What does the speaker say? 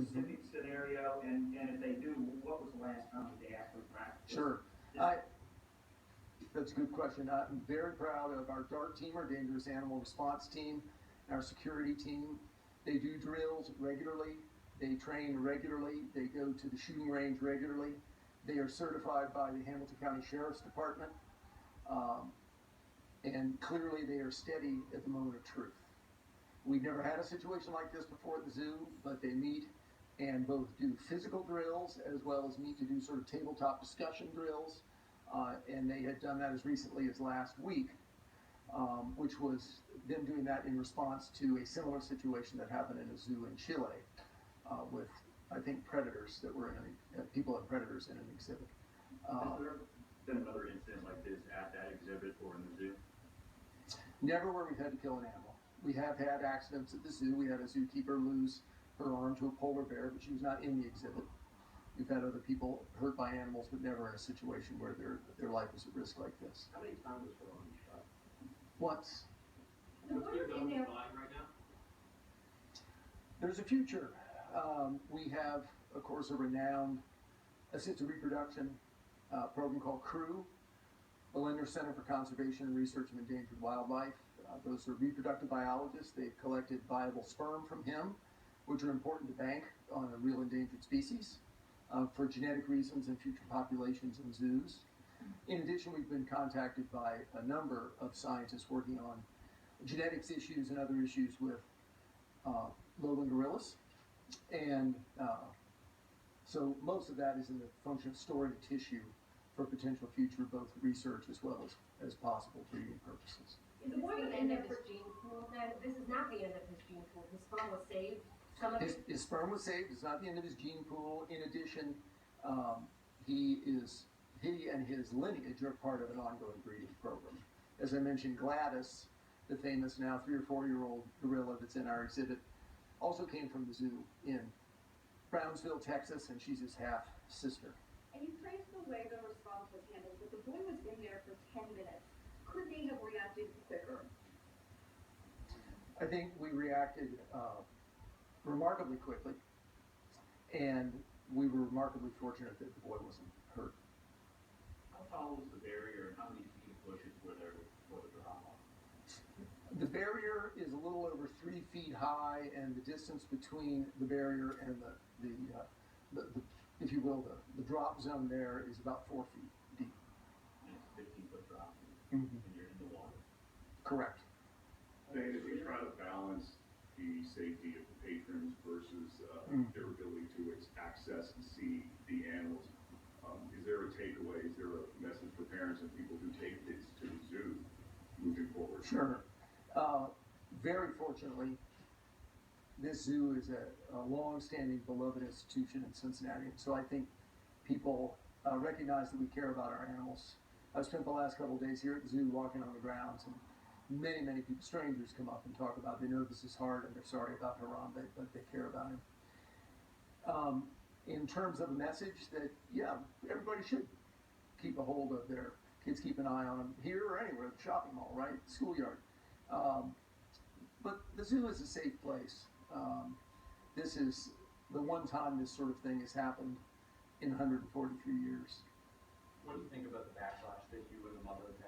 specific scenario, and if they do, what was the last time that they actually practiced? Sure. That's a good question. I'm very proud of our DART team, our Dangerous Animal Response Team, and our security team. They do drills regularly. They train regularly. They go to the shooting range regularly. They are certified by the Hamilton County Sheriff's Department. And clearly they are steady at the moment of truth. We've never had a situation like this before at the zoo, but they meet and both do physical drills as well as meet to do sort of tabletop discussion drills. And they had done that as recently as last week, which was them doing that in response to a similar situation that happened in a zoo in Chile with, I think, predators that were in people and predators in an exhibit. Has there been another incident like this at that exhibit or in the zoo? Never where we've had to kill an animal. We have had accidents at the zoo. We had a zookeeper lose her arm to a polar bear, but she was not in the exhibit. We've had other people hurt by animals, but never in a situation where their life was at risk like this. How many times was her arm shot? Once. What's your gun flying right now? There's a future. We have, of course, a renowned assisted reproduction program called CREW, the Linder Center for Conservation and Research of Endangered Wildlife. Those are reproductive biologists. They've collected viable sperm from him, which are important to bank on a real endangered species for genetic reasons and future populations in zoos. In addition, we've been contacted by a number of scientists working on genetics issues and other issues with lowland gorillas. And so most of that is in the function of storing tissue for potential future both research as well as possible breeding purposes. Is the boy the end of his gene pool then? This is not the end of his gene pool. His sperm was saved. His sperm was saved. It's not the end of his gene pool. In addition, he and his lineage are part of an ongoing breeding program. As I mentioned, Gladys, the famous now 3 or 4-year-old gorilla that's in our exhibit, also came from the zoo in Brownsville, Texas, and she's his half sister. And you praised the way the response was handled, but the boy was in there for 10 minutes. Could they have reacted quicker? I think we reacted remarkably quickly, and we were remarkably fortunate that the boy wasn't hurt. How tall was the barrier and how many feet of bushes were there before the drop off? The barrier is a little over 3 feet high, and the distance between the barrier and the if you will, the drop zone there is about 4 feet deep. And it's a 15-foot drop, Mm-hmm. and you're in the water. Correct. Dane, as we try to balance the safety of the patrons versus their ability to access and see the animals, is there a takeaway? Is there a message for parents and people who take kids to the zoo moving forward? Sure. Very fortunately, this zoo is a long-standing, beloved institution in Cincinnati, and so I think people recognize that we care about our animals. I've spent the last couple of days here at the zoo walking on the grounds, and many people, strangers, come up and talk about, they know this is hard and they're sorry about Harambe, but they care about him. In terms of a message that, yeah, everybody should keep a hold of their kids, keep an eye on them here or anywhere, the shopping mall, right, schoolyard. But the zoo is a safe place. This is the one time this sort of thing has happened in 143 years. What do you think about the backlash that you and the mother have